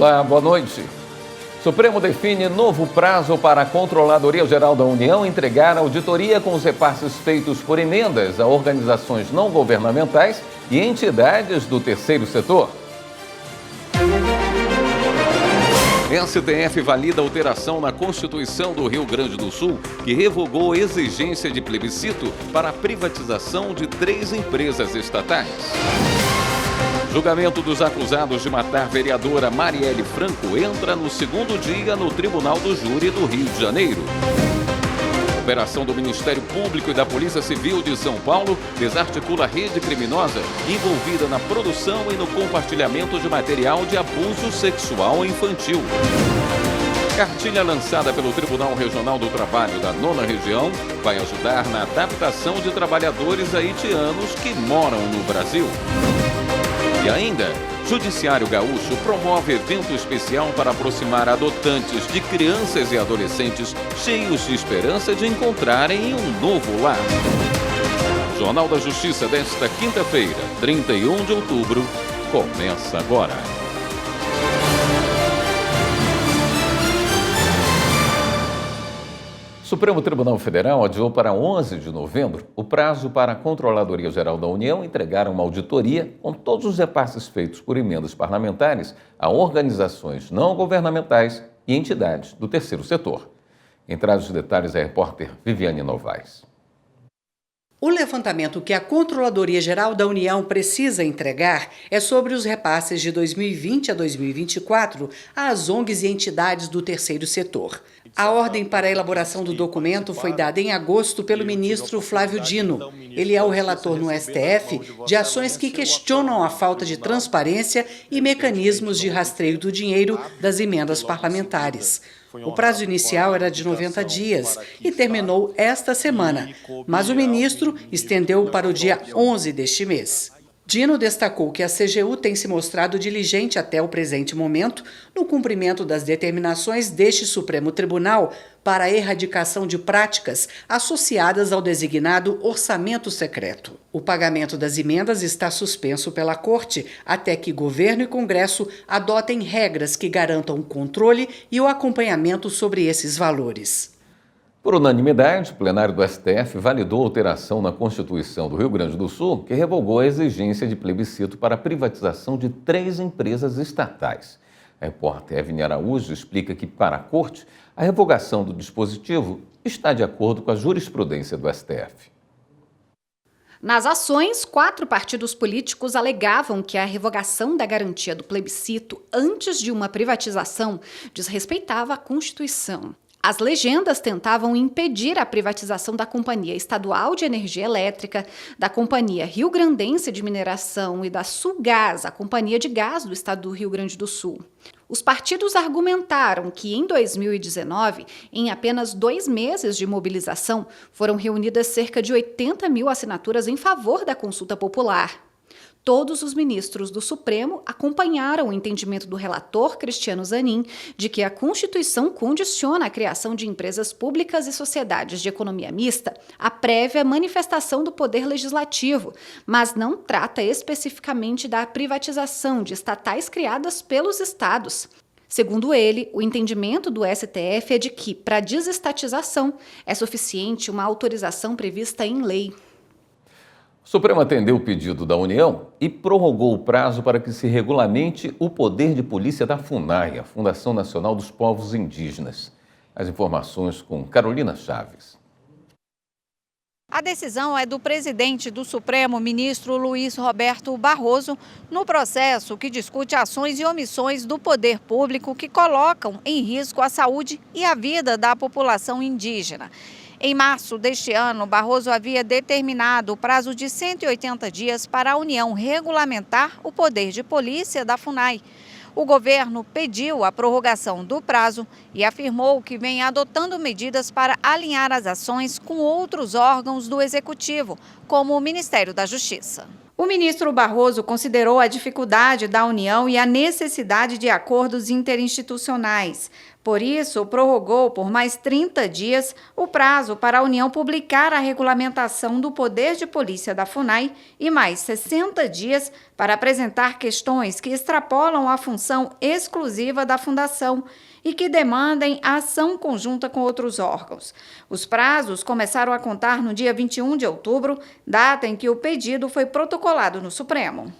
Olá, boa noite. Supremo define novo prazo para a Controladoria Geral da União entregar auditoria com os repasses feitos por emendas a organizações não governamentais e entidades do terceiro setor. STF valida alteração na Constituição do Rio Grande do Sul, que revogou exigência de plebiscito para a privatização de 3 empresas estatais. Julgamento dos acusados de matar vereadora Marielle Franco entra no 2º dia no Tribunal do Júri do Rio de Janeiro. Operação do Ministério Público e da Polícia Civil de São Paulo desarticula a rede criminosa envolvida na produção e no compartilhamento de material de abuso sexual infantil. Cartilha lançada pelo Tribunal Regional do Trabalho da 9ª Região vai ajudar na adaptação de trabalhadores haitianos que moram no Brasil. E ainda, Judiciário Gaúcho promove evento especial para aproximar adotantes de crianças e adolescentes cheios de esperança de encontrarem um novo lar. Jornal da Justiça desta quinta-feira, 31 de outubro, começa agora. O Supremo Tribunal Federal adiou para 11 de novembro o prazo para a Controladoria Geral da União entregar uma auditoria com todos os repasses feitos por emendas parlamentares a organizações não governamentais e entidades do terceiro setor. Quem traz os detalhes é a repórter Viviane Novaes. O levantamento que a Controladoria Geral da União precisa entregar é sobre os repasses de 2020 a 2024 às ONGs e entidades do terceiro setor. A ordem para a elaboração do documento foi dada em agosto pelo ministro Flávio Dino. Ele é o relator no STF de ações que questionam a falta de transparência e mecanismos de rastreio do dinheiro das emendas parlamentares. O prazo inicial era de 90 dias e terminou esta semana, mas o ministro estendeu para o dia 11 deste mês. Dino destacou que a CGU tem se mostrado diligente até o presente momento no cumprimento das determinações deste Supremo Tribunal para a erradicação de práticas associadas ao designado orçamento secreto. O pagamento das emendas está suspenso pela Corte até que governo e Congresso adotem regras que garantam o controle e o acompanhamento sobre esses valores. Por unanimidade, o plenário do STF validou a alteração na Constituição do Rio Grande do Sul, que revogou a exigência de plebiscito para a privatização de 3 empresas estatais. A repórter Evne Araújo explica que, para a Corte, a revogação do dispositivo está de acordo com a jurisprudência do STF. Nas ações, 4 partidos políticos alegavam que a revogação da garantia do plebiscito antes de uma privatização desrespeitava a Constituição. As legendas tentavam impedir a privatização da Companhia Estadual de Energia Elétrica, da Companhia Rio Grandense de Mineração e da Sulgás, a Companhia de Gás do Estado do Rio Grande do Sul. Os partidos argumentaram que, em 2019, em apenas 2 meses de mobilização, foram reunidas cerca de 80 mil assinaturas em favor da consulta popular. Todos os ministros do Supremo acompanharam o entendimento do relator Cristiano Zanin de que a Constituição condiciona a criação de empresas públicas e sociedades de economia mista à prévia manifestação do poder legislativo, mas não trata especificamente da privatização de estatais criadas pelos estados. Segundo ele, o entendimento do STF é de que, para a desestatização, é suficiente uma autorização prevista em lei. O Supremo atendeu o pedido da União e prorrogou o prazo para que se regulamente o poder de polícia da FUNAI, a Fundação Nacional dos Povos Indígenas. As informações com Carolina Chaves. A decisão é do presidente do Supremo, ministro Luiz Roberto Barroso, no processo que discute ações e omissões do poder público que colocam em risco a saúde e a vida da população indígena. Em março deste ano, Barroso havia determinado o prazo de 180 dias para a União regulamentar o poder de polícia da FUNAI. O governo pediu a prorrogação do prazo e afirmou que vem adotando medidas para alinhar as ações com outros órgãos do Executivo, como o Ministério da Justiça. O ministro Barroso considerou a dificuldade da União e a necessidade de acordos interinstitucionais. Por isso, prorrogou por mais 30 dias o prazo para a União publicar a regulamentação do poder de polícia da FUNAI e mais 60 dias para apresentar questões que extrapolam a função exclusiva da Fundação e que demandem a ação conjunta com outros órgãos. Os prazos começaram a contar no dia 21 de outubro, data em que o pedido foi protocolado no Supremo.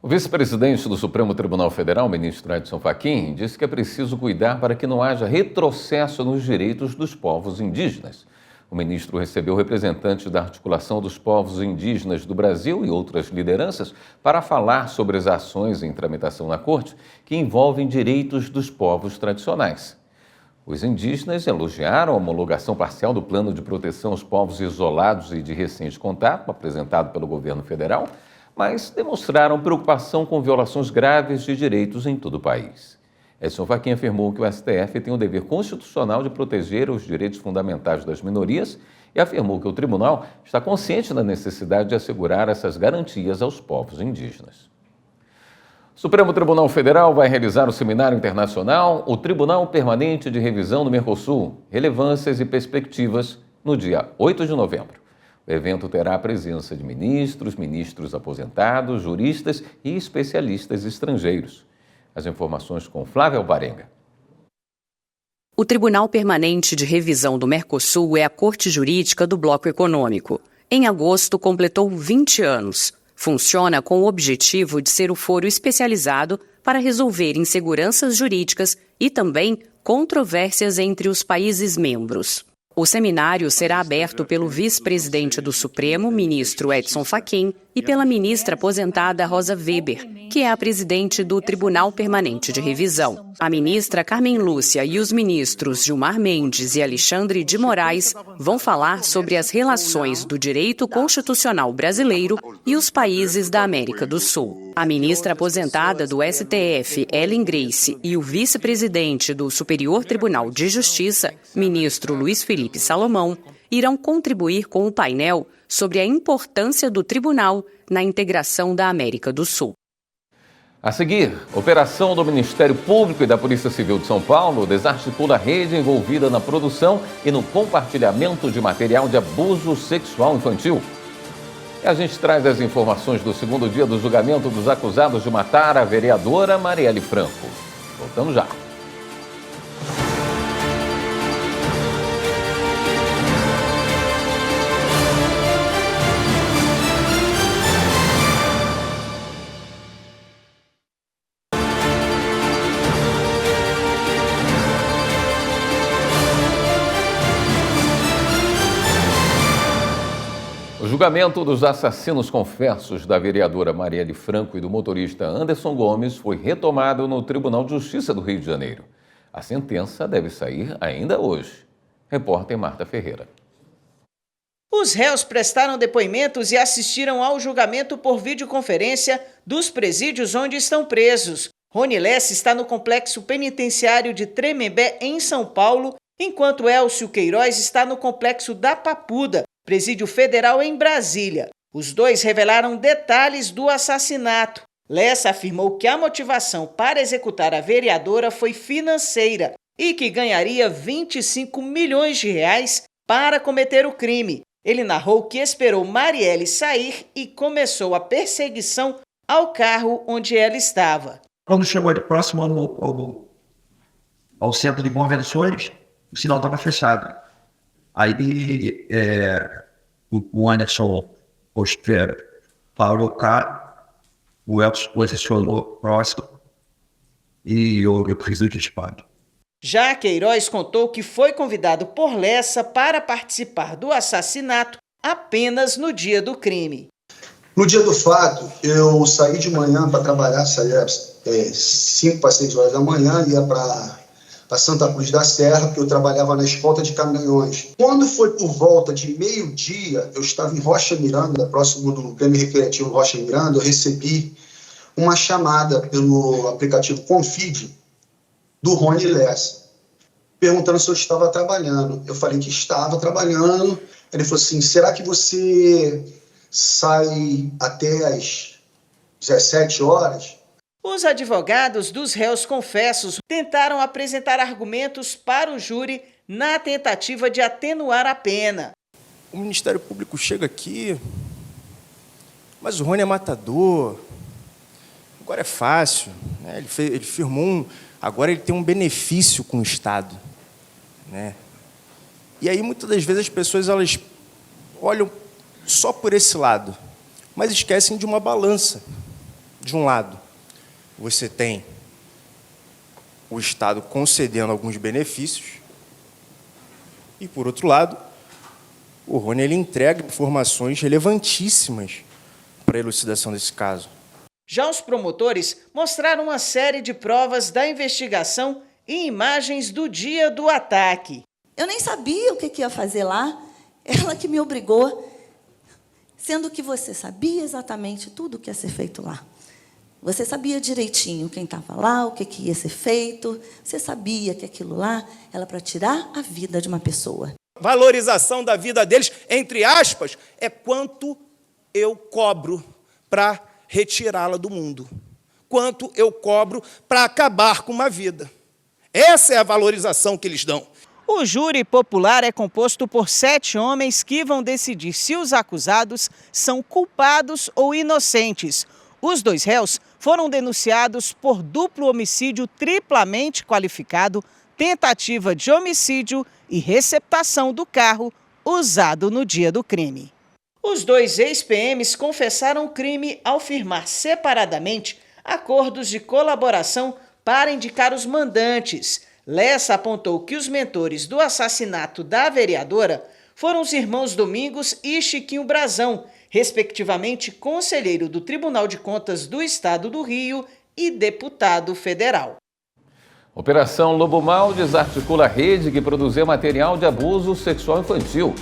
O vice-presidente do Supremo Tribunal Federal, ministro Edson Fachin, disse que é preciso cuidar para que não haja retrocesso nos direitos dos povos indígenas. O ministro recebeu representantes da Articulação dos Povos Indígenas do Brasil e outras lideranças para falar sobre as ações em tramitação na Corte que envolvem direitos dos povos tradicionais. Os indígenas elogiaram a homologação parcial do Plano de Proteção aos Povos Isolados e de Recente Contato, apresentado pelo governo federal, mas demonstraram preocupação com violações graves de direitos em todo o país. Edson Fachin afirmou que o STF tem o dever constitucional de proteger os direitos fundamentais das minorias e afirmou que o tribunal está consciente da necessidade de assegurar essas garantias aos povos indígenas. O Supremo Tribunal Federal vai realizar o seminário internacional O Tribunal Permanente de Revisão do Mercosul, Relevâncias e Perspectivas, no dia 8 de novembro. O evento terá a presença de ministros aposentados, juristas e especialistas estrangeiros. As informações com Flávia Alvarenga. O Tribunal Permanente de Revisão do Mercosul é a corte jurídica do bloco econômico. Em agosto, completou 20 anos. Funciona com o objetivo de ser o foro especializado para resolver inseguranças jurídicas e também controvérsias entre os países membros. O seminário será aberto pelo vice-presidente do Supremo, ministro Edson Fachin, e pela ministra aposentada Rosa Weber, que é a presidente do Tribunal Permanente de Revisão. A ministra Carmen Lúcia e os ministros Gilmar Mendes e Alexandre de Moraes vão falar sobre as relações do direito constitucional brasileiro e os países da América do Sul. A ministra aposentada do STF, Ellen Grace, e o vice-presidente do Superior Tribunal de Justiça, ministro Luiz Felipe Salomão, irão contribuir com o painel sobre a importância do tribunal na integração da América do Sul. A seguir, operação do Ministério Público e da Polícia Civil de São Paulo desarticula a rede envolvida na produção e no compartilhamento de material de abuso sexual infantil. E a gente traz as informações do segundo dia do julgamento dos acusados de matar a vereadora Marielle Franco. Voltamos já. O julgamento dos assassinos confessos da vereadora Marielle Franco e do motorista Anderson Gomes foi retomado no Tribunal de Justiça do Rio de Janeiro. A sentença deve sair ainda hoje. Repórter Marta Ferreira. Os réus prestaram depoimentos e assistiram ao julgamento por videoconferência dos presídios onde estão presos. Rony Lessa está no complexo penitenciário de Tremembé, em São Paulo, enquanto Elcio Queiroz está no complexo da Papuda, presídio federal em Brasília. Os dois revelaram detalhes do assassinato. Lessa afirmou que a motivação para executar a vereadora foi financeira e que ganharia 25 milhões de reais para cometer o crime. Ele narrou que esperou Marielle sair e começou a perseguição ao carro onde ela estava. Quando chegou ali próximo ao centro de convenções, o sinal estava fechado. Aí o Anderson parou o carro, o Elcio posicionou próximo e eu fiz o disparo. Já Queiroz contou que foi convidado por Lessa para participar do assassinato apenas no dia do crime. No dia do fato, eu saí de manhã para trabalhar, saía 5 para 6 horas da manhã, ia para Santa Cruz da Serra, porque eu trabalhava na escolta de caminhões. Quando foi por volta de meio-dia, eu estava em Rocha Miranda, próximo do Grêmio Recreativo Rocha Miranda, eu recebi uma chamada pelo aplicativo Confid do Rony Lessa, perguntando se eu estava trabalhando. Eu falei que estava trabalhando. Ele falou assim, será que você sai até às 17 horas. Os advogados dos réus confessos tentaram apresentar argumentos para o júri na tentativa de atenuar a pena. O Ministério Público chega aqui, mas o Rony é matador, agora é fácil, né? Ele firmou agora ele tem um benefício com o Estado, né? E aí, muitas das vezes, as pessoas elas olham só por esse lado, mas esquecem de uma balança. De um lado, você tem o Estado concedendo alguns benefícios, e, por outro lado, o Rony ele entrega informações relevantíssimas para a elucidação desse caso. Já os promotores mostraram uma série de provas da investigação e imagens do dia do ataque. Eu nem sabia o que ia fazer lá, ela que me obrigou, sendo que você sabia exatamente tudo o que ia ser feito lá. Você sabia direitinho quem estava lá, o que ia ser feito, você sabia que aquilo lá era para tirar a vida de uma pessoa. Valorização da vida deles, entre aspas, é quanto eu cobro para retirá-la do mundo. Quanto eu cobro para acabar com uma vida. Essa é a valorização que eles dão. O júri popular é composto por 7 homens que vão decidir se os acusados são culpados ou inocentes. Os 2 réus foram denunciados por duplo homicídio triplamente qualificado, tentativa de homicídio e receptação do carro usado no dia do crime. Os 2 ex-PMs confessaram o crime ao firmar separadamente acordos de colaboração para indicar os mandantes. Lessa apontou que os mentores do assassinato da vereadora foram os irmãos Domingos e Chiquinho Brazão, respectivamente conselheiro do Tribunal de Contas do Estado do Rio e deputado federal. Operação Lobo Mau desarticula a rede que produzia material de abuso sexual infantil.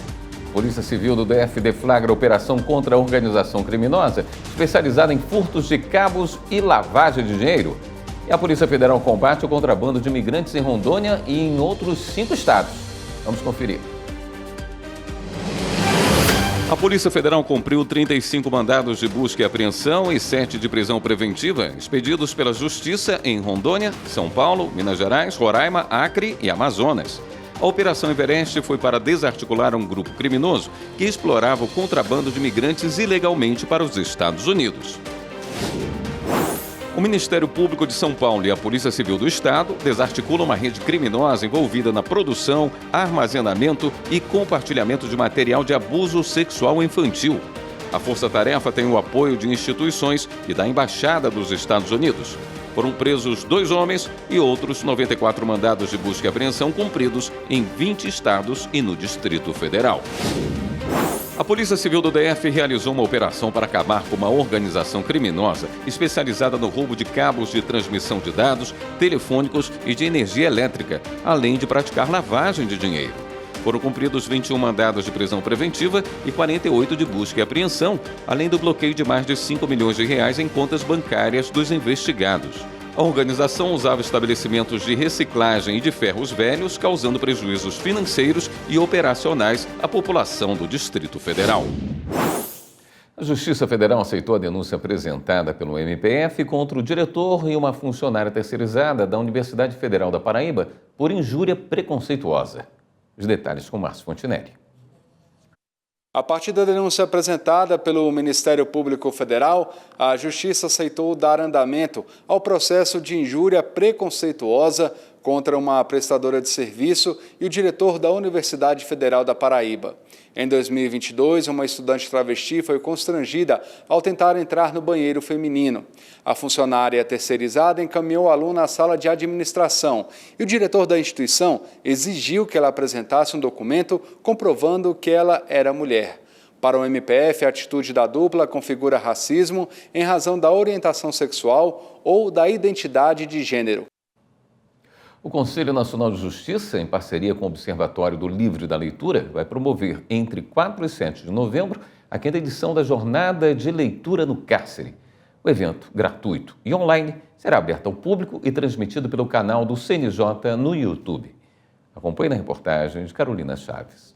Polícia Civil do DF deflagra operação contra a organização criminosa especializada em furtos de cabos e lavagem de dinheiro. E a Polícia Federal combate o contrabando de imigrantes em Rondônia e em outros 5 estados. Vamos conferir. A Polícia Federal cumpriu 35 mandados de busca e apreensão e 7 de prisão preventiva, expedidos pela Justiça em Rondônia, São Paulo, Minas Gerais, Roraima, Acre e Amazonas. A Operação Everest foi para desarticular um grupo criminoso que explorava o contrabando de imigrantes ilegalmente para os Estados Unidos. O Ministério Público de São Paulo e a Polícia Civil do Estado desarticulam uma rede criminosa envolvida na produção, armazenamento e compartilhamento de material de abuso sexual infantil. A Força-Tarefa tem o apoio de instituições e da Embaixada dos Estados Unidos. Foram presos 2 homens e outros 94 mandados de busca e apreensão cumpridos em 20 estados e no Distrito Federal. A Polícia Civil do DF realizou uma operação para acabar com uma organização criminosa especializada no roubo de cabos de transmissão de dados, telefônicos e de energia elétrica, além de praticar lavagem de dinheiro. Foram cumpridos 21 mandados de prisão preventiva e 48 de busca e apreensão, além do bloqueio de mais de R$5 milhões em contas bancárias dos investigados. A organização usava estabelecimentos de reciclagem e de ferros velhos, causando prejuízos financeiros e operacionais à população do Distrito Federal. A Justiça Federal aceitou a denúncia apresentada pelo MPF contra o diretor e uma funcionária terceirizada da Universidade Federal da Paraíba por injúria preconceituosa. Os detalhes com Márcio Fontinelli. A partir da denúncia apresentada pelo Ministério Público Federal, a Justiça aceitou dar andamento ao processo de injúria preconceituosa contra uma prestadora de serviço e o diretor da Universidade Federal da Paraíba. Em 2022, uma estudante travesti foi constrangida ao tentar entrar no banheiro feminino. A funcionária terceirizada encaminhou a aluna à sala de administração e o diretor da instituição exigiu que ela apresentasse um documento comprovando que ela era mulher. Para o MPF, a atitude da dupla configura racismo em razão da orientação sexual ou da identidade de gênero. O Conselho Nacional de Justiça, em parceria com o Observatório do Livro e da Leitura, vai promover entre 4 e 7 de novembro a 5ª edição da Jornada de Leitura no Cárcere. O evento, gratuito e online, será aberto ao público e transmitido pelo canal do CNJ no YouTube. Acompanhe na reportagem de Carolina Chaves.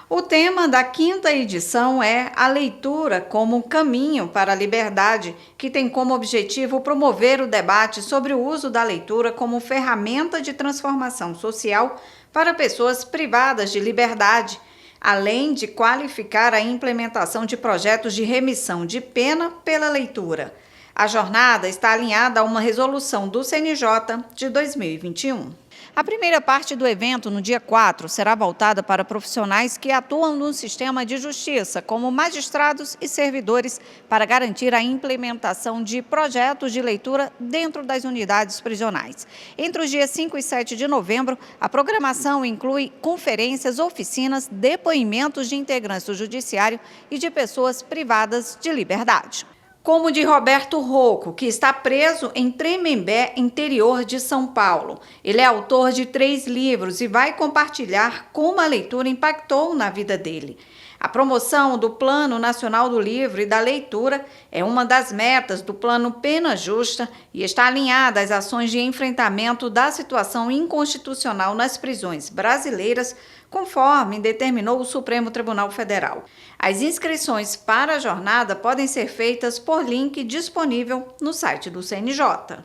O tema da 5ª edição é a leitura como caminho para a liberdade, que tem como objetivo promover o debate sobre o uso da leitura como ferramenta de transformação social para pessoas privadas de liberdade, além de qualificar a implementação de projetos de remissão de pena pela leitura. A jornada está alinhada a uma resolução do CNJ de 2021. A primeira parte do evento, no dia 4, será voltada para profissionais que atuam no sistema de justiça, como magistrados e servidores, para garantir a implementação de projetos de leitura dentro das unidades prisionais. Entre os dias 5 e 7 de novembro, a programação inclui conferências, oficinas, depoimentos de integrantes do judiciário e de pessoas privadas de liberdade. Como o de Roberto Rocco, que está preso em Tremembé, interior de São Paulo. Ele é autor de 3 livros e vai compartilhar como a leitura impactou na vida dele. A promoção do Plano Nacional do Livro e da Leitura é uma das metas do Plano Pena Justa e está alinhada às ações de enfrentamento da situação inconstitucional nas prisões brasileiras, conforme determinou o Supremo Tribunal Federal. As inscrições para a jornada podem ser feitas por link disponível no site do CNJ.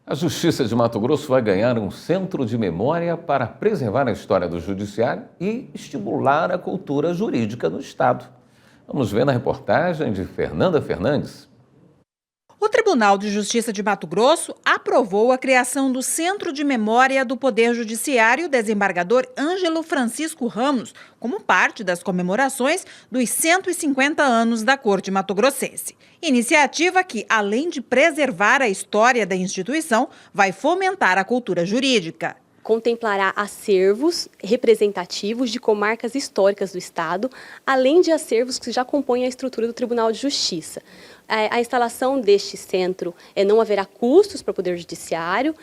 A Justiça de Mato Grosso vai ganhar um centro de memória para preservar a história do judiciário e estimular a cultura jurídica no Estado. Vamos ver na reportagem de Fernanda Fernandes. O Tribunal de Justiça de Mato Grosso aprovou a criação do Centro de Memória do Poder Judiciário desembargador Ângelo Francisco Ramos, como parte das comemorações dos 150 anos da Corte Mato-Grossense. Iniciativa que, além de preservar a história da instituição, vai fomentar a cultura jurídica. Contemplará acervos representativos de comarcas históricas do Estado, além de acervos que já compõem a estrutura do Tribunal de Justiça. A instalação deste centro não haverá custos para o Poder Judiciário,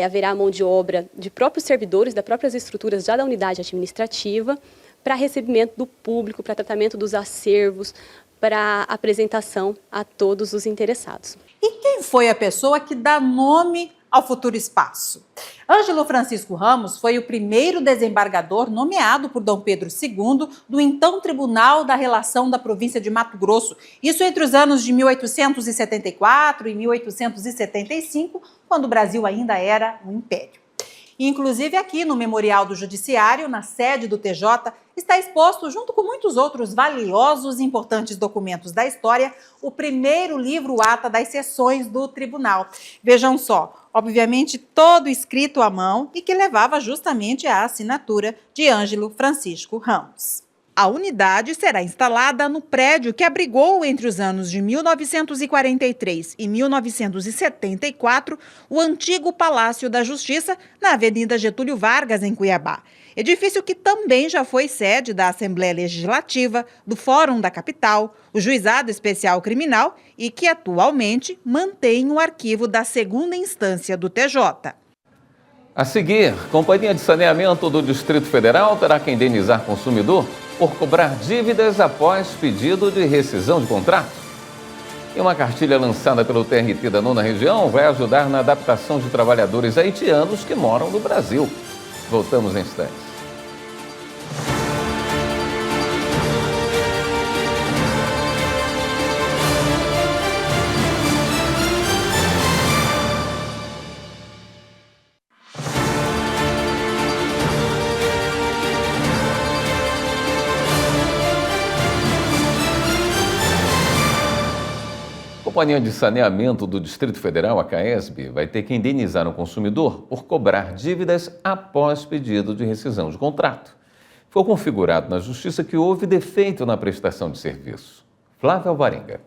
haverá mão de obra de próprios servidores, das próprias estruturas já da unidade administrativa, para recebimento do público, para tratamento dos acervos, para apresentação a todos os interessados. E quem foi a pessoa que dá nome ao futuro espaço? Ângelo Francisco Ramos foi o primeiro desembargador nomeado por Dom Pedro II do então Tribunal da Relação da província de Mato Grosso. Isso entre os anos de 1874 e 1875, quando o Brasil ainda era um império. Inclusive aqui no Memorial do Judiciário, na sede do TJ, está exposto, junto com muitos outros valiosos e importantes documentos da história, o primeiro livro-ata das sessões do tribunal. Vejam só, obviamente todo escrito à mão e que levava justamente à assinatura de Ângelo Francisco Ramos. A unidade será instalada no prédio que abrigou entre os anos de 1943 e 1974 o antigo Palácio da Justiça, na Avenida Getúlio Vargas, em Cuiabá. Edifício que também já foi sede da Assembleia Legislativa, do Fórum da Capital, o Juizado Especial Criminal e que atualmente mantém o arquivo da 2ª instância do TJ. A seguir, Companhia de Saneamento do Distrito Federal terá que indenizar consumidor por cobrar dívidas após pedido de rescisão de contrato. E uma cartilha lançada pelo TRT da 9ª Região vai ajudar na adaptação de trabalhadores haitianos que moram no Brasil. Voltamos em instantes. A Companhia de Saneamento do Distrito Federal, a CAESB, vai ter que indenizar o consumidor por cobrar dívidas após pedido de rescisão de contrato. Foi configurado na Justiça que houve defeito na prestação de serviço. Flávia Alvarenga.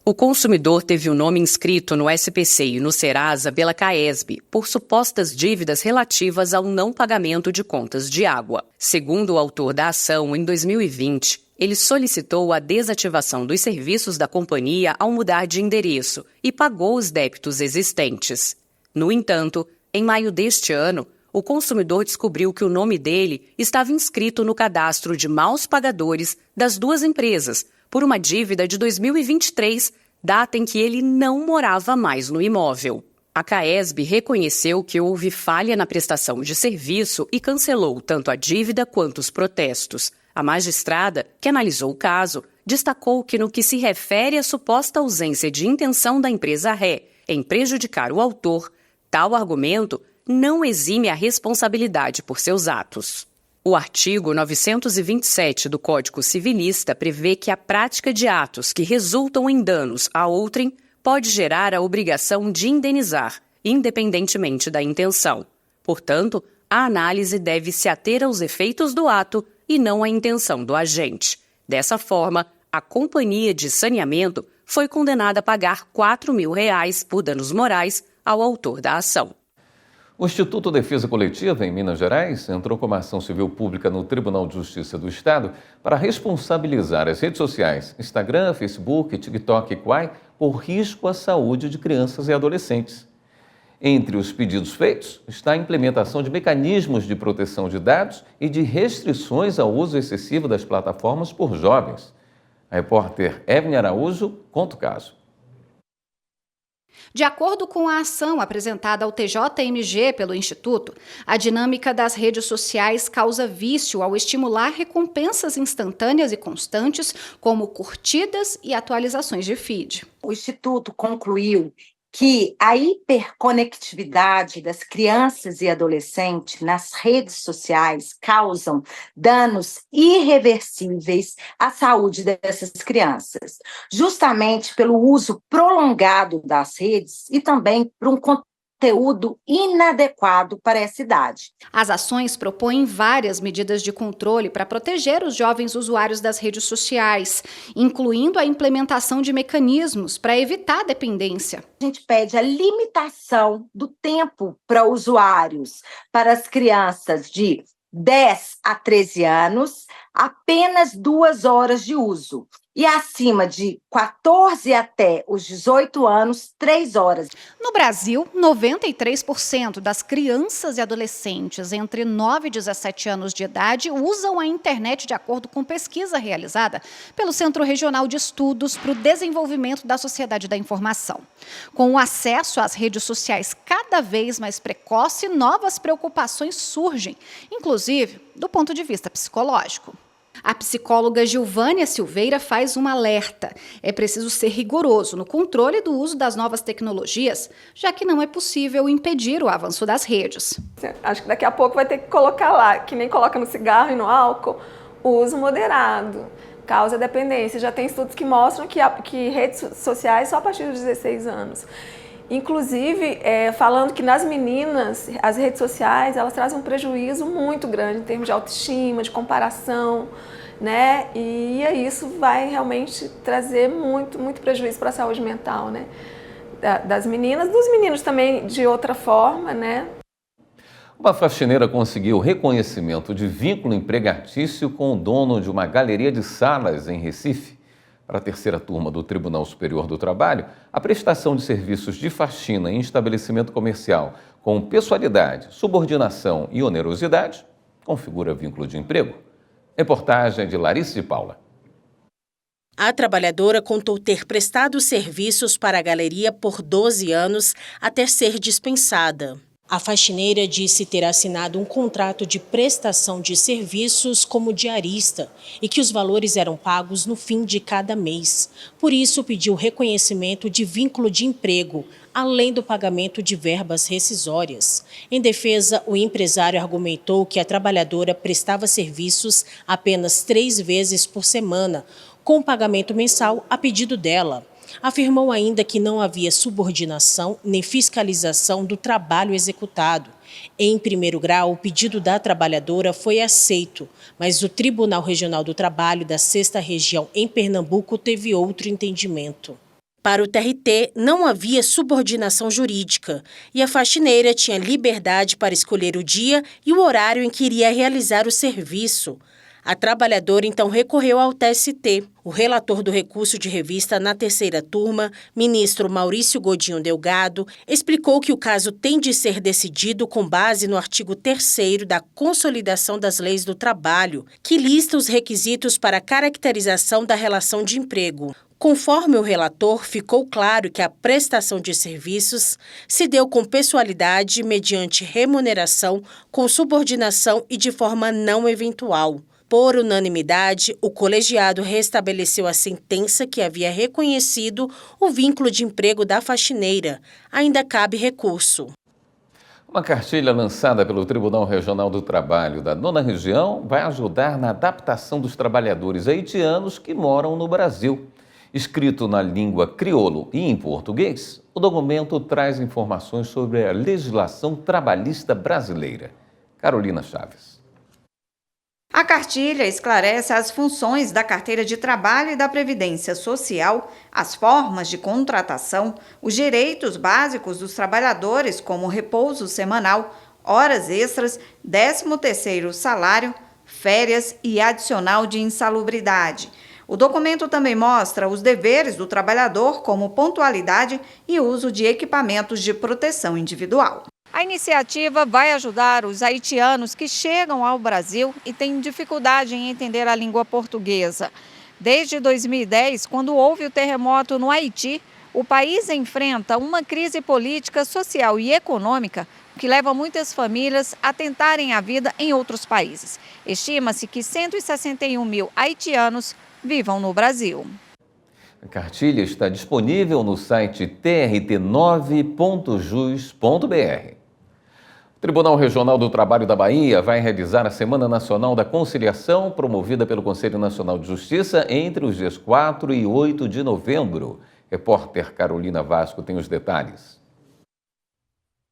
O consumidor teve o nome inscrito no SPC e no Serasa pela CAESB por supostas dívidas relativas ao não pagamento de contas de água. Segundo o autor da ação, em 2020, ele solicitou a desativação dos serviços da companhia ao mudar de endereço e pagou os débitos existentes. No entanto, em maio deste ano, o consumidor descobriu que o nome dele estava inscrito no cadastro de maus pagadores das duas empresas por uma dívida de 2023, data em que ele não morava mais no imóvel. A CAESB reconheceu que houve falha na prestação de serviço e cancelou tanto a dívida quanto os protestos. A magistrada, que analisou o caso, destacou que no que se refere à suposta ausência de intenção da empresa ré em prejudicar o autor, tal argumento não exime a responsabilidade por seus atos. O artigo 927 do Código Civilista prevê que a prática de atos que resultam em danos a outrem pode gerar a obrigação de indenizar, independentemente da intenção. Portanto, a análise deve se ater aos efeitos do ato e não à intenção do agente. Dessa forma, a Companhia de Saneamento foi condenada a pagar R$ 4.000 por danos morais ao autor da ação. O Instituto Defesa Coletiva, em Minas Gerais, entrou com uma ação civil pública no Tribunal de Justiça do Estado para responsabilizar as redes sociais Instagram, Facebook, TikTok e Quai por risco à saúde de crianças e adolescentes. Entre os pedidos feitos está a implementação de mecanismos de proteção de dados e de restrições ao uso excessivo das plataformas por jovens. A repórter Evelyn Araújo conta o caso. De acordo com a ação apresentada ao TJMG pelo Instituto, a dinâmica das redes sociais causa vício ao estimular recompensas instantâneas e constantes, como curtidas e atualizações de feed. O Instituto concluiu que a hiperconectividade das crianças e adolescentes nas redes sociais causam danos irreversíveis à saúde dessas crianças, justamente pelo uso prolongado das redes e também por um conteúdo inadequado para essa idade. As ações propõem várias medidas de controle para proteger os jovens usuários das redes sociais, incluindo a implementação de mecanismos para evitar a dependência. A gente pede a limitação do tempo para usuários, para as crianças de 10 a 13 anos, apenas 2 horas de uso. E acima de 14 até os 18 anos, 3 horas. No Brasil, 93% das crianças e adolescentes entre 9 e 17 anos de idade usam a internet de acordo com pesquisa realizada pelo Centro Regional de Estudos para o Desenvolvimento da Sociedade da Informação. Com o acesso às redes sociais cada vez mais precoce, novas preocupações surgem, inclusive do ponto de vista psicológico. A psicóloga Gilvânia Silveira faz um alerta. É preciso ser rigoroso no controle do uso das novas tecnologias, já que não é possível impedir o avanço das redes. Acho que daqui a pouco vai ter que colocar lá, que nem coloca no cigarro e no álcool, o uso moderado, causa dependência. Já tem estudos que mostram que redes sociais só a partir dos 16 anos. Inclusive, falando que nas meninas, as redes sociais, elas trazem um prejuízo muito grande em termos de autoestima, de comparação, né? E isso vai realmente trazer muito prejuízo para a saúde mental, né? Das meninas, dos meninos também de outra forma, né? Uma faxineira conseguiu reconhecimento de vínculo empregatício com o dono de uma galeria de salas em Recife. Para a terceira turma do Tribunal Superior do Trabalho, a prestação de serviços de faxina em estabelecimento comercial com pessoalidade, subordinação e onerosidade configura vínculo de emprego. Reportagem de Larissa de Paula. A trabalhadora contou ter prestado serviços para a galeria por 12 anos até ser dispensada. A faxineira disse ter assinado um contrato de prestação de serviços como diarista e que os valores eram pagos no fim de cada mês. Por isso, pediu reconhecimento de vínculo de emprego, além do pagamento de verbas rescisórias. Em defesa, o empresário argumentou que a trabalhadora prestava serviços apenas 3 vezes por semana, com pagamento mensal a pedido dela. Afirmou ainda que não havia subordinação nem fiscalização do trabalho executado. Em primeiro grau, o pedido da trabalhadora foi aceito, mas o Tribunal Regional do Trabalho da 6ª Região em Pernambuco teve outro entendimento. Para o TRT, não havia subordinação jurídica e a faxineira tinha liberdade para escolher o dia e o horário em que iria realizar o serviço. A trabalhadora então recorreu ao TST. O relator do recurso de revista na terceira turma, ministro Maurício Godinho Delgado, explicou que o caso tem de ser decidido com base no artigo 3º da Consolidação das Leis do Trabalho, que lista os requisitos para a caracterização da relação de emprego. Conforme o relator, ficou claro que a prestação de serviços se deu com pessoalidade mediante remuneração, com subordinação e de forma não eventual. Por unanimidade, o colegiado restabeleceu a sentença que havia reconhecido o vínculo de emprego da faxineira. Ainda cabe recurso. Uma cartilha lançada pelo Tribunal Regional do Trabalho da 9ª Região vai ajudar na adaptação dos trabalhadores haitianos que moram no Brasil. Escrito na língua crioulo e em português, o documento traz informações sobre a legislação trabalhista brasileira. Carolina Chaves. A cartilha esclarece as funções da carteira de trabalho e da previdência social, as formas de contratação, os direitos básicos dos trabalhadores, como repouso semanal, horas extras, 13º salário, férias e adicional de insalubridade. O documento também mostra os deveres do trabalhador, como pontualidade e uso de equipamentos de proteção individual. A iniciativa vai ajudar os haitianos que chegam ao Brasil e têm dificuldade em entender a língua portuguesa. Desde 2010, quando houve o terremoto no Haiti, o país enfrenta uma crise política, social e econômica que leva muitas famílias a tentarem a vida em outros países. Estima-se que 161 mil haitianos vivam no Brasil. A cartilha está disponível no site trt9.jus.br. O Tribunal Regional do Trabalho da Bahia vai realizar a Semana Nacional da Conciliação, promovida pelo Conselho Nacional de Justiça, entre os dias 4 e 8 de novembro. Repórter Carolina Vasco tem os detalhes.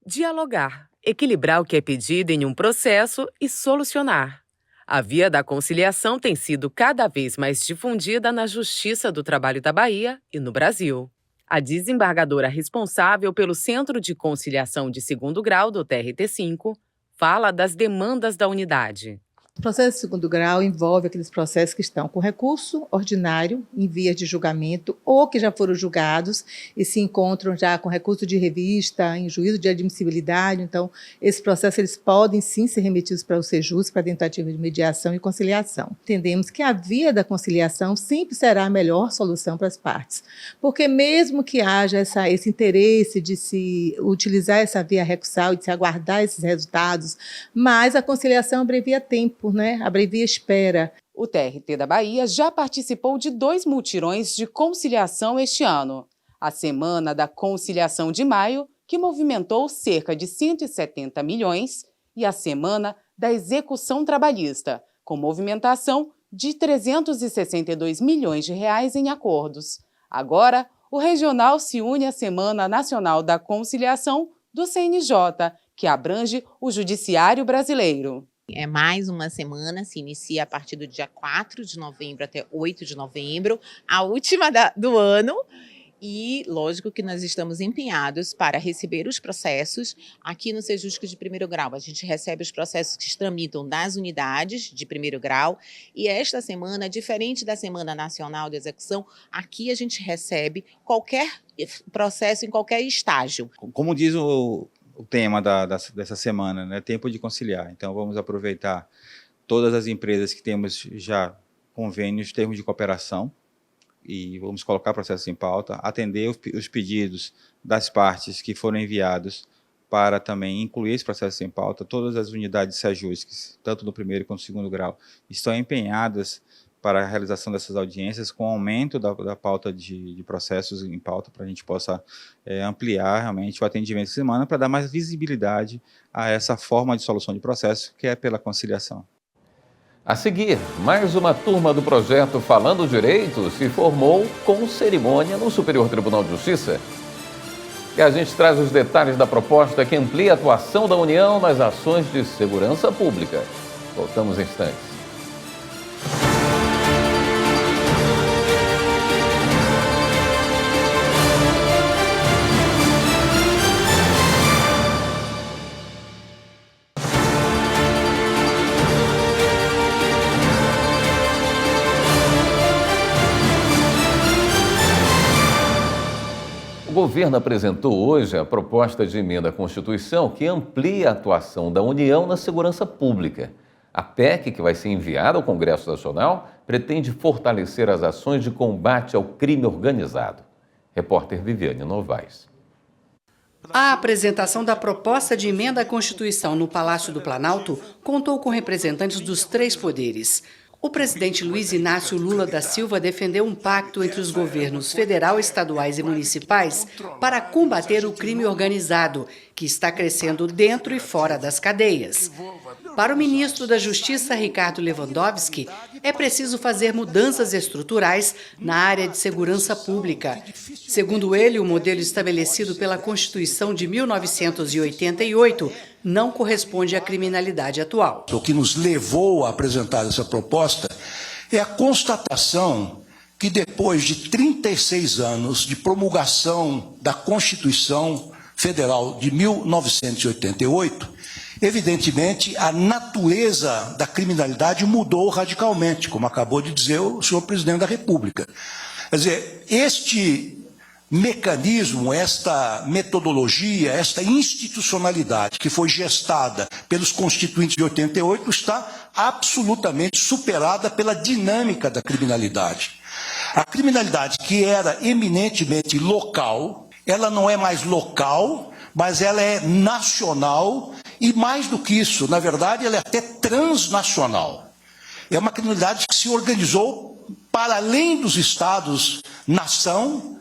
Dialogar, equilibrar o que é pedido em um processo e solucionar. A via da conciliação tem sido cada vez mais difundida na Justiça do Trabalho da Bahia e no Brasil. A desembargadora responsável pelo Centro de Conciliação de Segundo Grau do TRT5 fala das demandas da unidade. O processo de segundo grau envolve aqueles processos que estão com recurso ordinário em vias de julgamento ou que já foram julgados e se encontram já com recurso de revista, em juízo de admissibilidade. Então, esse processo eles podem sim ser remetidos para o Sejus, para a tentativa de mediação e conciliação. Entendemos que a via da conciliação sempre será a melhor solução para as partes, porque mesmo que haja esse interesse de se utilizar essa via recursal e de se aguardar esses resultados, mas a conciliação abrevia tempo, abrevia espera. O TRT da Bahia já participou de 2 mutirões de conciliação este ano. A Semana da Conciliação de Maio, que movimentou cerca de 170 milhões, e a Semana da Execução Trabalhista, com movimentação de 362 milhões de reais em acordos. Agora, o regional se une à Semana Nacional da Conciliação do CNJ, que abrange o Judiciário Brasileiro. É mais uma semana, se inicia a partir do dia 4 de novembro até 8 de novembro, a última do ano. E, lógico, que nós estamos empenhados para receber os processos aqui no Sejusc de primeiro grau. A gente recebe os processos que tramitam das unidades de primeiro grau. E esta semana, diferente da Semana Nacional de Execução, aqui a gente recebe qualquer processo em qualquer estágio. Como diz o tema dessa semana, né? Tempo de conciliar. Então, vamos aproveitar todas as empresas que temos já convênios, termos de cooperação, e vamos colocar processos em pauta, atender os pedidos das partes que foram enviados para também incluir esse processo em pauta. Todas as unidades Sejusc, tanto no primeiro quanto no segundo grau, estão empenhadas para a realização dessas audiências, com aumento da pauta de processos em pauta, para a gente possa ampliar realmente o atendimento de semana, para dar mais visibilidade a essa forma de solução de processo, que é pela conciliação. A seguir, mais uma turma do projeto Falando Direito se formou com cerimônia no Superior Tribunal de Justiça. E a gente traz os detalhes da proposta que amplia a atuação da União nas ações de segurança pública. Voltamos em instantes. O governo apresentou hoje a proposta de emenda à Constituição que amplia a atuação da União na segurança pública. A PEC, que vai ser enviada ao Congresso Nacional, pretende fortalecer as ações de combate ao crime organizado. Repórter Viviane Novaes. A apresentação da proposta de emenda à Constituição no Palácio do Planalto contou com representantes dos 3 poderes. O presidente Luiz Inácio Lula da Silva defendeu um pacto entre os governos federal, estaduais e municipais para combater o crime organizado, que está crescendo dentro e fora das cadeias. Para o ministro da Justiça, Ricardo Lewandowski, é preciso fazer mudanças estruturais na área de segurança pública. Segundo ele, o modelo estabelecido pela Constituição de 1988 não corresponde à criminalidade atual. O que nos levou a apresentar essa proposta é a constatação que depois de 36 anos de promulgação da Constituição Federal de 1988, evidentemente a natureza da criminalidade mudou radicalmente, como acabou de dizer o senhor presidente da República. Quer dizer, este mecanismo, esta metodologia, esta institucionalidade que foi gestada pelos constituintes de 88 está absolutamente superada pela dinâmica da criminalidade. A criminalidade que era eminentemente local, ela não é mais local, mas ela é nacional e, mais do que isso, na verdade, ela é até transnacional. É uma criminalidade que se organizou para além dos estados-nação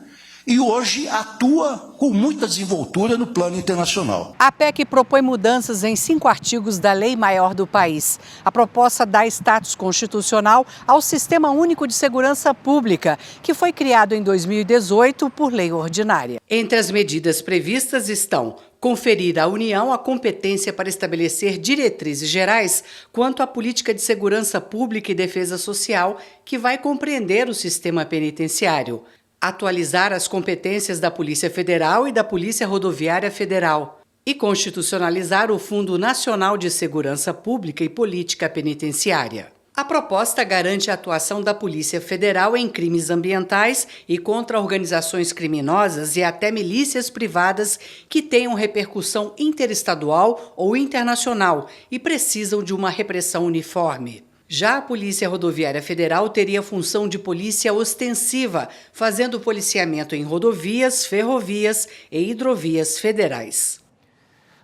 e hoje atua com muita desenvoltura no plano internacional. A PEC propõe mudanças em 5 artigos da Lei Maior do país. A proposta dá status constitucional ao Sistema Único de Segurança Pública, que foi criado em 2018 por lei ordinária. Entre as medidas previstas estão conferir à União a competência para estabelecer diretrizes gerais quanto à política de segurança pública e defesa social, que vai compreender o sistema penitenciário. Atualizar as competências da Polícia Federal e da Polícia Rodoviária Federal e constitucionalizar o Fundo Nacional de Segurança Pública e Política Penitenciária. A proposta garante a atuação da Polícia Federal em crimes ambientais e contra organizações criminosas e até milícias privadas que tenham repercussão interestadual ou internacional e precisam de uma repressão uniforme. Já a Polícia Rodoviária Federal teria função de polícia ostensiva, fazendo policiamento em rodovias, ferrovias e hidrovias federais.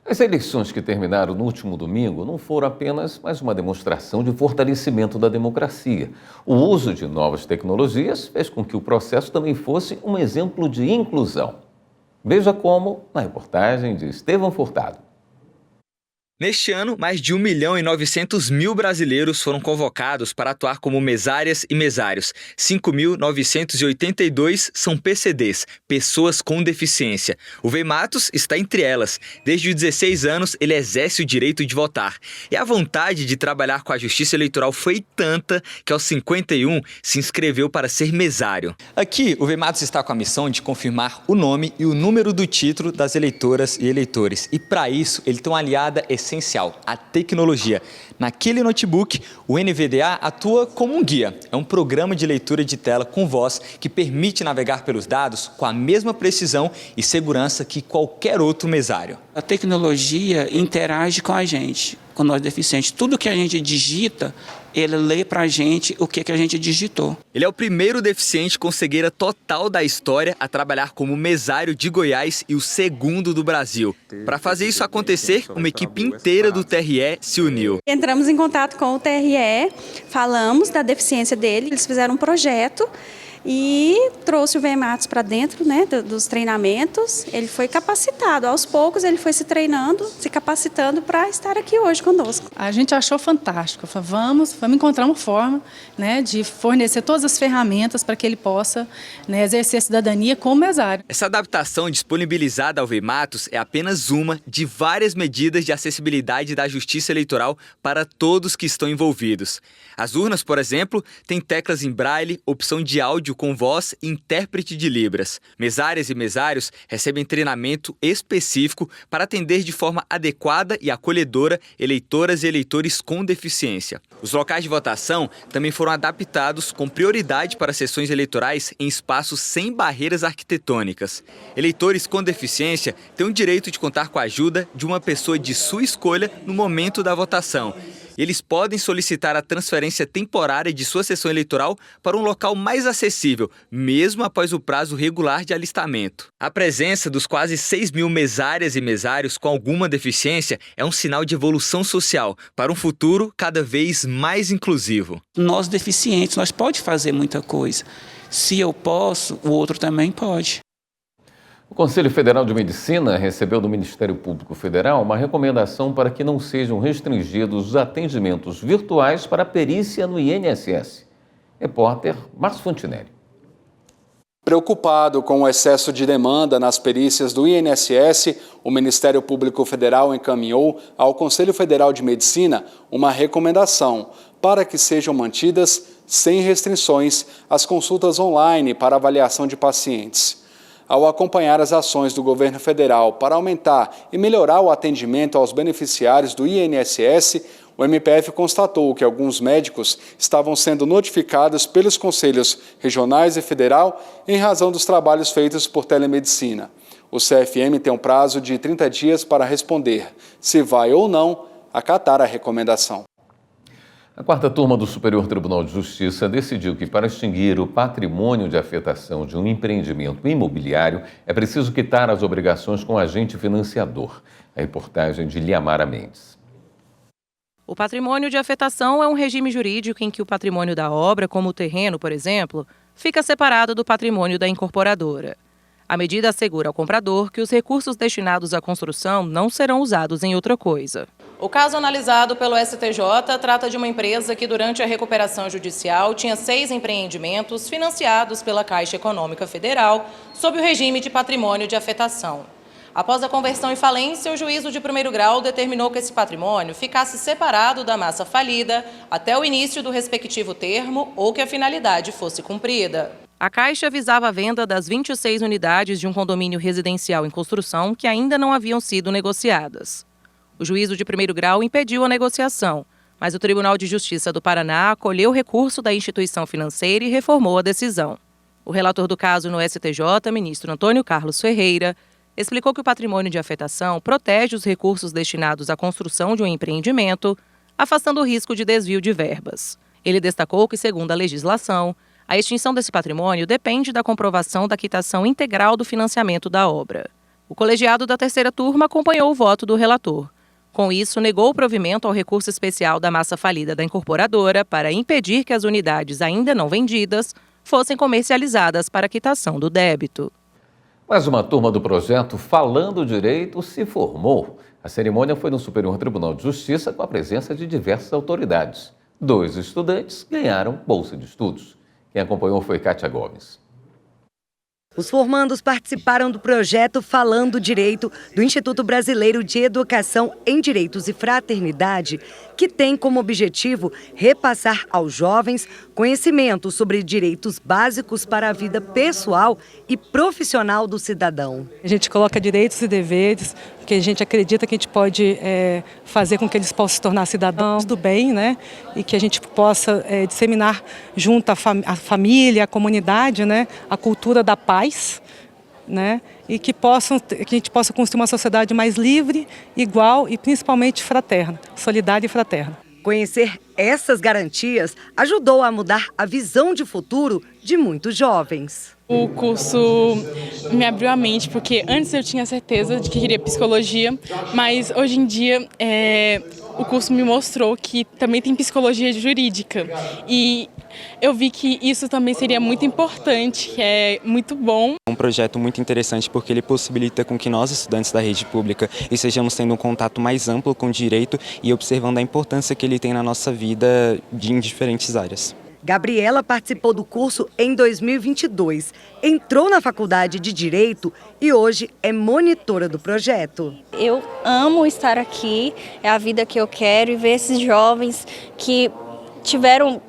As eleições que terminaram no último domingo não foram apenas mais uma demonstração de fortalecimento da democracia. O uso de novas tecnologias fez com que o processo também fosse um exemplo de inclusão. Veja como na reportagem de Estevão Furtado. Neste ano, mais de 1.900.000 brasileiros foram convocados para atuar como mesárias e mesários. 5.982 são PCDs, pessoas com deficiência. O Veimatos está entre elas. Desde os 16 anos, ele exerce o direito de votar. E a vontade de trabalhar com a Justiça Eleitoral foi tanta que aos 51 se inscreveu para ser mesário. Aqui, o Veimatos está com a missão de confirmar o nome e o número do título das eleitoras e eleitores. E para isso, ele tem uma aliada essencial, a tecnologia. Naquele notebook, o NVDA atua como um guia. É um programa de leitura de tela com voz que permite navegar pelos dados com a mesma precisão e segurança que qualquer outro mesário. A tecnologia interage com a gente, com nós deficientes. Tudo que a gente digita, ele lê para a gente o que a gente digitou. Ele é o primeiro deficiente com cegueira total da história a trabalhar como mesário de Goiás e o segundo do Brasil. Para fazer isso acontecer, uma equipe inteira do TRE se uniu. Entramos em contato com o TRE, falamos da deficiência dele, eles fizeram um projeto e trouxe o Veimatos para dentro, né, dos treinamentos. Ele foi capacitado, aos poucos ele foi se treinando, se capacitando para estar aqui hoje conosco. A gente achou fantástico, vamos encontrar uma forma, né, de fornecer todas as ferramentas para que ele possa, né, exercer a cidadania como mesário. Essa adaptação disponibilizada ao Veimatos é apenas uma de várias medidas de acessibilidade da Justiça Eleitoral para todos que estão envolvidos. As urnas, por exemplo, têm teclas em braille, opção de áudio com voz e intérprete de Libras. Mesárias e mesários recebem treinamento específico para atender de forma adequada e acolhedora eleitoras e eleitores com deficiência. Os locais de votação também foram adaptados com prioridade para sessões eleitorais em espaços sem barreiras arquitetônicas. Eleitores com deficiência têm o direito de contar com a ajuda de uma pessoa de sua escolha no momento da votação. eles podem solicitar a transferência temporária de sua sessão eleitoral para um local mais acessível, mesmo após o prazo regular de alistamento. A presença dos quase 6 mil mesárias e mesários com alguma deficiência é um sinal de evolução social para um futuro cada vez mais inclusivo. Nós deficientes, nós podemos fazer muita coisa. Se eu posso, o outro também pode. O Conselho Federal de Medicina recebeu do Ministério Público Federal uma recomendação para que não sejam restringidos os atendimentos virtuais para perícia no INSS. Repórter Márcio Fontinelli. Preocupado com o excesso de demanda nas perícias do INSS, o Ministério Público Federal encaminhou ao Conselho Federal de Medicina uma recomendação para que sejam mantidas, sem restrições, as consultas online para avaliação de pacientes. Ao acompanhar as ações do governo federal para aumentar e melhorar o atendimento aos beneficiários do INSS, o MPF constatou que alguns médicos estavam sendo notificados pelos conselhos regionais e federal em razão dos trabalhos feitos por telemedicina. O CFM tem um prazo de 30 dias para responder se vai ou não acatar a recomendação. A quarta turma do Superior Tribunal de Justiça decidiu que, para extinguir o patrimônio de afetação de um empreendimento imobiliário, é preciso quitar as obrigações com o agente financiador. A reportagem de Liamara Mendes. O patrimônio de afetação é um regime jurídico em que o patrimônio da obra, como o terreno, por exemplo, fica separado do patrimônio da incorporadora. A medida assegura ao comprador que os recursos destinados à construção não serão usados em outra coisa. O caso analisado pelo STJ trata de uma empresa que, durante a recuperação judicial, tinha 6 empreendimentos financiados pela Caixa Econômica Federal sob o regime de patrimônio de afetação. Após a conversão em falência, o juízo de primeiro grau determinou que esse patrimônio ficasse separado da massa falida até o início do respectivo termo ou que a finalidade fosse cumprida. A Caixa visava a venda das 26 unidades de um condomínio residencial em construção que ainda não haviam sido negociadas. O juízo de primeiro grau impediu a negociação, mas o Tribunal de Justiça do Paraná acolheu o recurso da instituição financeira e reformou a decisão. O relator do caso no STJ, ministro Antônio Carlos Ferreira, explicou que o patrimônio de afetação protege os recursos destinados à construção de um empreendimento, afastando o risco de desvio de verbas. Ele destacou que, segundo a legislação, a extinção desse patrimônio depende da comprovação da quitação integral do financiamento da obra. O colegiado da terceira turma acompanhou o voto do relator. Com isso, negou o provimento ao recurso especial da massa falida da incorporadora para impedir que as unidades ainda não vendidas fossem comercializadas para quitação do débito. Mais uma turma do projeto Falando Direito se formou. A cerimônia foi no Superior Tribunal de Justiça com a presença de diversas autoridades. 2 estudantes ganharam bolsa de estudos. Quem acompanhou foi Kátia Gomes. Os formandos participaram do projeto Falando Direito do Instituto Brasileiro de Educação em Direitos e Fraternidade, que tem como objetivo repassar aos jovens conhecimento sobre direitos básicos para a vida pessoal e profissional do cidadão. A gente coloca direitos e deveres, porque a gente acredita que a gente pode fazer com que eles possam se tornar cidadãos do bem, né? E que a gente possa disseminar junto à família, à comunidade, né? A cultura da paz, né? E que a gente possa construir uma sociedade mais livre, igual e principalmente fraterna, solidária e fraterna. Conhecer essas garantias ajudou a mudar a visão de futuro de muitos jovens. O curso me abriu a mente, porque antes eu tinha certeza de que queria psicologia, mas hoje em dia o curso me mostrou que também tem psicologia jurídica. E eu vi que isso também seria muito importante, que é muito bom. É um projeto muito interessante porque ele possibilita com que nós, estudantes da rede pública, estejamos tendo um contato mais amplo com o direito e observando a importância que ele tem na nossa vida em diferentes áreas. Gabriela participou do curso em 2022, entrou na faculdade de Direito e hoje é monitora do projeto. Eu amo estar aqui, é a vida que eu quero, e ver esses jovens que tiveram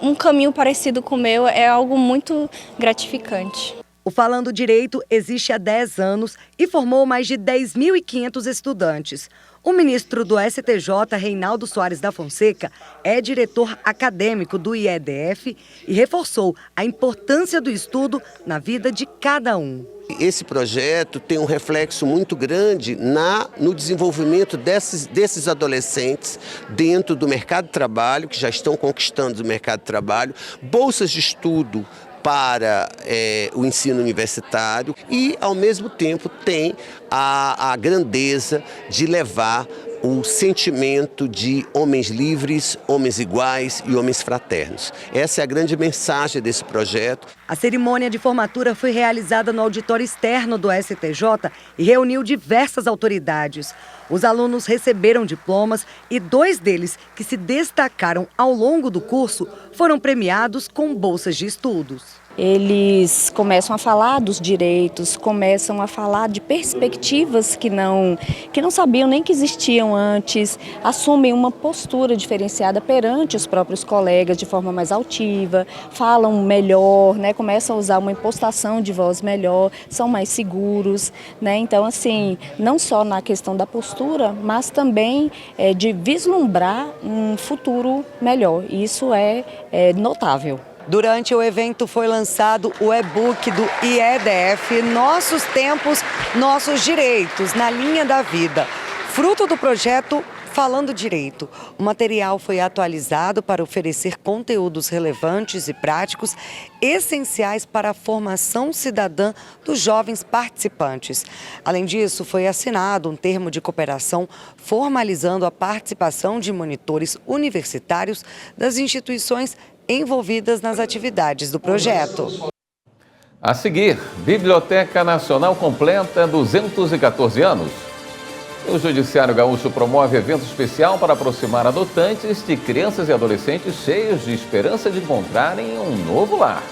um caminho parecido com o meu é algo muito gratificante. O Falando Direito existe há 10 anos e formou mais de 10.500 estudantes. O ministro do STJ, Reinaldo Soares da Fonseca, é diretor acadêmico do IEDF e reforçou a importância do estudo na vida de cada um. Esse projeto tem um reflexo muito grande no desenvolvimento desses adolescentes dentro do mercado de trabalho, que já estão conquistando o mercado de trabalho, bolsas de estudo para o ensino universitário e, ao mesmo tempo, tem a grandeza de levar o sentimento de homens livres, homens iguais e homens fraternos. Essa é a grande mensagem desse projeto. A cerimônia de formatura foi realizada no auditório externo do STJ e reuniu diversas autoridades. Os alunos receberam diplomas e 2 deles, que se destacaram ao longo do curso, foram premiados com bolsas de estudos. Eles começam a falar dos direitos, começam a falar de perspectivas que não sabiam nem que existiam antes, assumem uma postura diferenciada perante os próprios colegas de forma mais altiva, falam melhor, né, começam a usar uma impostação de voz melhor, são mais seguros, né? Então, assim, não só na questão da postura, mas também de vislumbrar um futuro melhor. Isso é notável. Durante o evento foi lançado o e-book do IEDF, Nossos Tempos, Nossos Direitos, na linha da vida. Fruto do projeto Falando Direito, o material foi atualizado para oferecer conteúdos relevantes e práticos, essenciais para a formação cidadã dos jovens participantes. Além disso, foi assinado um termo de cooperação formalizando a participação de monitores universitários das instituições envolvidas nas atividades do projeto. A seguir, Biblioteca Nacional completa 214 anos. O Judiciário Gaúcho promove evento especial para aproximar adotantes de crianças e adolescentes cheios de esperança de encontrarem um novo lar.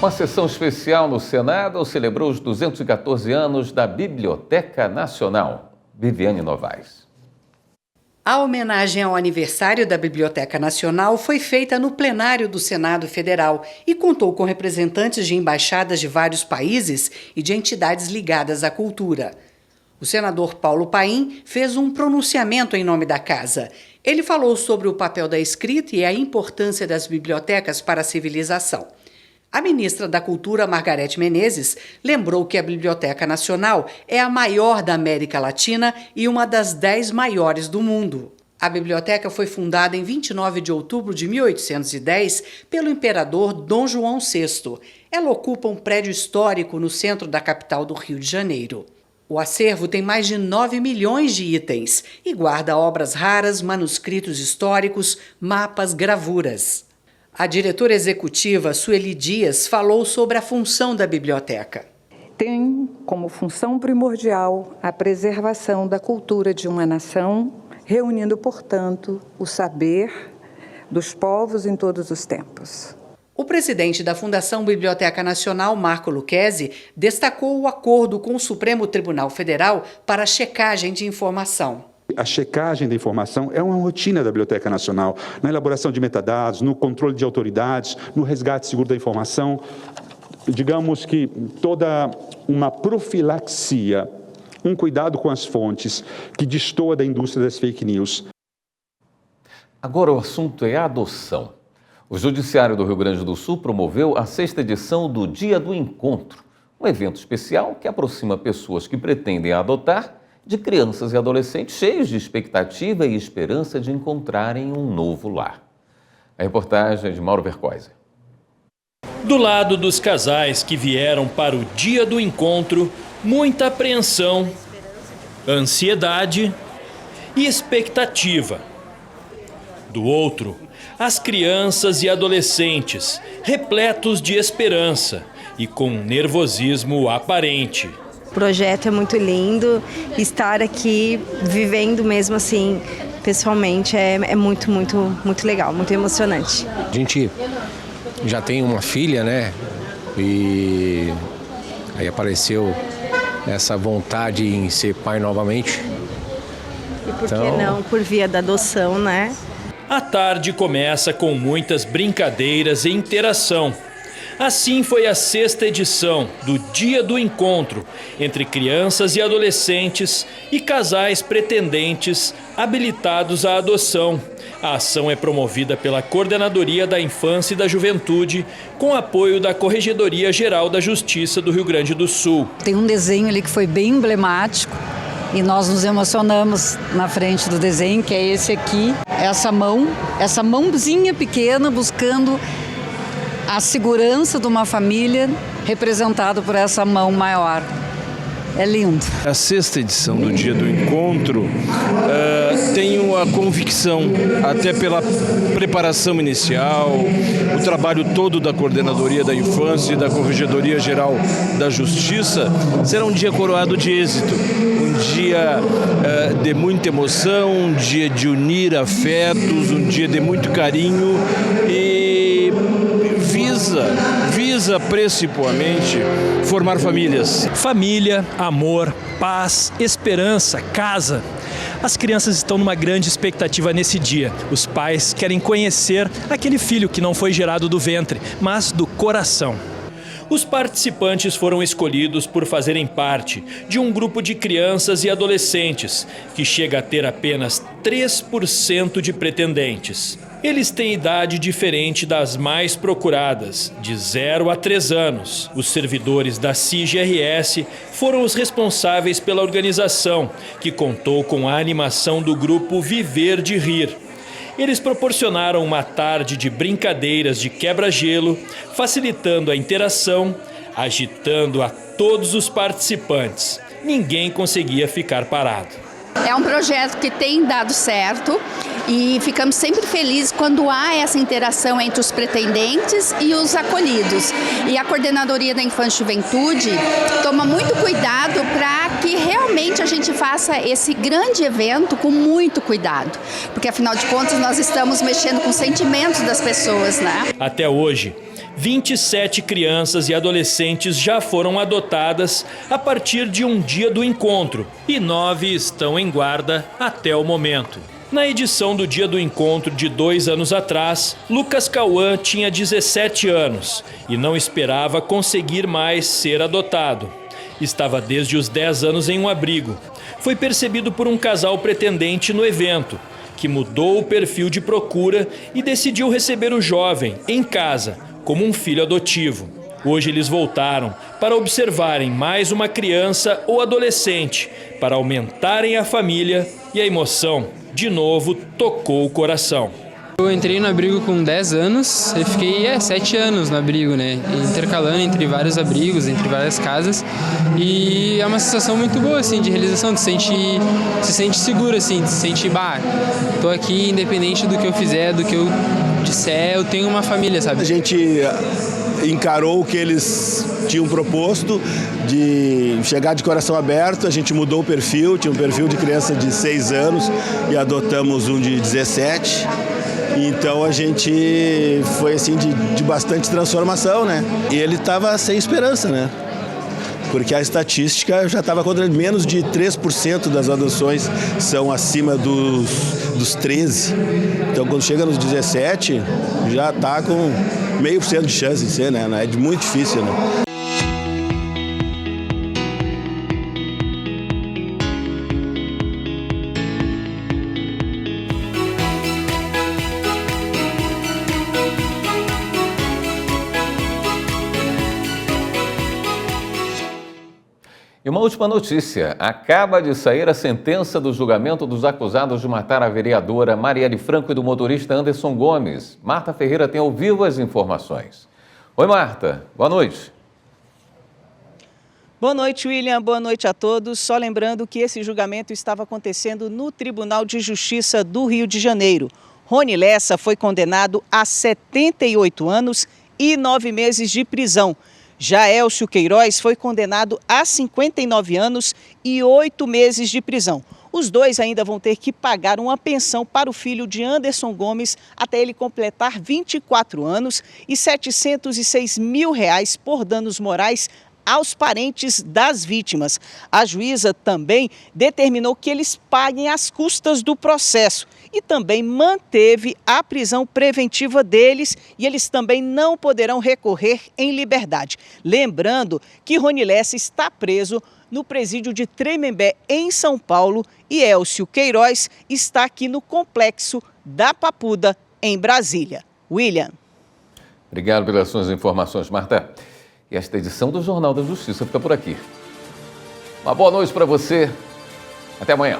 Uma sessão especial no Senado celebrou os 214 anos da Biblioteca Nacional. Viviane Novaes. A homenagem ao aniversário da Biblioteca Nacional foi feita no plenário do Senado Federal e contou com representantes de embaixadas de vários países e de entidades ligadas à cultura. O senador Paulo Paim fez um pronunciamento em nome da casa. Ele falou sobre o papel da escrita e a importância das bibliotecas para a civilização. A ministra da Cultura, Margarete Menezes, lembrou que a Biblioteca Nacional é a maior da América Latina e uma das 10 maiores do mundo. A biblioteca foi fundada em 29 de outubro de 1810 pelo imperador Dom João VI. Ela ocupa um prédio histórico no centro da capital do Rio de Janeiro. O acervo tem mais de 9 milhões de itens e guarda obras raras, manuscritos históricos, mapas, gravuras. A diretora executiva, Sueli Dias, falou sobre a função da biblioteca. Tem como função primordial a preservação da cultura de uma nação, reunindo, portanto, o saber dos povos em todos os tempos. O presidente da Fundação Biblioteca Nacional, Marco Lucchesi, destacou o acordo com o Supremo Tribunal Federal para a checagem de informação. A checagem da informação é uma rotina da Biblioteca Nacional, na elaboração de metadados, no controle de autoridades, no resgate seguro da informação. Digamos que toda uma profilaxia, um cuidado com as fontes que destoa da indústria das fake news. Agora o assunto é a adoção. O Judiciário do Rio Grande do Sul promoveu a 6ª edição do Dia do Encontro, um evento especial que aproxima pessoas que pretendem adotar de crianças e adolescentes cheios de expectativa e esperança de encontrarem um novo lar. A reportagem é de Mauro Vercoise. Do lado dos casais que vieram para o Dia do Encontro, muita apreensão, ansiedade e expectativa. Do outro, as crianças e adolescentes, repletos de esperança e com nervosismo aparente. O projeto é muito lindo, estar aqui vivendo mesmo assim, pessoalmente, é muito legal, muito emocionante. A gente já tem uma filha, né? e aí apareceu essa vontade em ser pai novamente. E por que não por via da adoção, né? A tarde começa com muitas brincadeiras e interação. Assim foi a 6ª edição do Dia do Encontro entre crianças e adolescentes e casais pretendentes habilitados à adoção. A ação é promovida pela Coordenadoria da Infância e da Juventude, com apoio da Corregedoria Geral da Justiça do Rio Grande do Sul. Tem um desenho ali que foi bem emblemático e nós nos emocionamos na frente do desenho, que é esse aqui, essa mãozinha pequena buscando a segurança de uma família representada por essa mão maior. É lindo. A 6ª edição do Dia do Encontro, tenho a convicção, até pela preparação inicial, o trabalho todo da Coordenadoria da Infância e da Corregedoria Geral da Justiça, será um dia coroado de êxito, um dia de muita emoção, um dia de unir afetos, um dia de muito carinho e visa principalmente formar famílias. Família, amor, paz, esperança, casa. As crianças estão numa grande expectativa nesse dia. Os pais querem conhecer aquele filho que não foi gerado do ventre, mas do coração. Os participantes foram escolhidos por fazerem parte de um grupo de crianças e adolescentes, que chega a ter apenas 3% de pretendentes. Eles têm idade diferente das mais procuradas, de 0 a 3 anos. Os servidores da CIGRS foram os responsáveis pela organização, que contou com a animação do grupo Viver de Rir. Eles proporcionaram uma tarde de brincadeiras de quebra-gelo, facilitando a interação, agitando a todos os participantes. Ninguém conseguia ficar parado. É um projeto que tem dado certo e ficamos sempre felizes quando há essa interação entre os pretendentes e os acolhidos. E a Coordenadoria da Infância e Juventude toma muito cuidado para que realmente a gente faça esse grande evento com muito cuidado, porque afinal de contas nós estamos mexendo com os sentimentos das pessoas, né? Até hoje, 27 crianças e adolescentes já foram adotadas a partir de um Dia do Encontro e 9 estão em guarda até o momento. Na edição do Dia do Encontro de 2 anos atrás, Lucas Cauã tinha 17 anos e não esperava conseguir mais ser adotado. Estava desde os 10 anos em um abrigo. Foi percebido por um casal pretendente no evento, que mudou o perfil de procura e decidiu receber o jovem em casa, como um filho adotivo. Hoje eles voltaram para observarem mais uma criança ou adolescente, para aumentarem a família, e a emoção, de novo, tocou o coração. Eu entrei no abrigo com 10 anos e fiquei 7 anos no abrigo, né? Intercalando entre vários abrigos, entre várias casas. E é uma sensação muito boa, assim, de realização. Tu se sente seguro, assim, tu se sente, tô aqui independente do que eu fizer, do que eu disser, eu tenho uma família, sabe? A gente encarou o que eles tinham proposto de chegar de coração aberto, a gente mudou o perfil, tinha um perfil de criança de 6 anos e adotamos um de 17. Então a gente foi assim de bastante transformação, né? E ele estava sem esperança, né? Porque a estatística já estava contra menos de 3% das adoções são acima dos 13. Então quando chega nos 17, já está com 0,5% de chance de ser, né? É muito difícil, né? E uma última notícia, acaba de sair a sentença do julgamento dos acusados de matar a vereadora Marielle Franco e do motorista Anderson Gomes. Marta Ferreira tem ao vivo as informações. Oi, Marta, boa noite. Boa noite, William. Boa noite a todos. Só lembrando que esse julgamento estava acontecendo no Tribunal de Justiça do Rio de Janeiro. Rony Lessa foi condenado a 78 anos e 9 meses de prisão. Já Elcio Queiroz foi condenado a 59 anos e 8 meses de prisão. Os dois ainda vão ter que pagar uma pensão para o filho de Anderson Gomes até ele completar 24 anos e R$ 706 mil por danos morais aos parentes das vítimas. A juíza também determinou que eles paguem as custas do processo e também manteve a prisão preventiva deles e eles também não poderão recorrer em liberdade. Lembrando que Rony Lessa está preso no presídio de Tremembé, em São Paulo, e Elcio Queiroz está aqui no complexo da Papuda, em Brasília. William. Obrigado pelas suas informações, Marta. E esta edição do Jornal da Justiça fica por aqui. Uma boa noite para você. Até amanhã.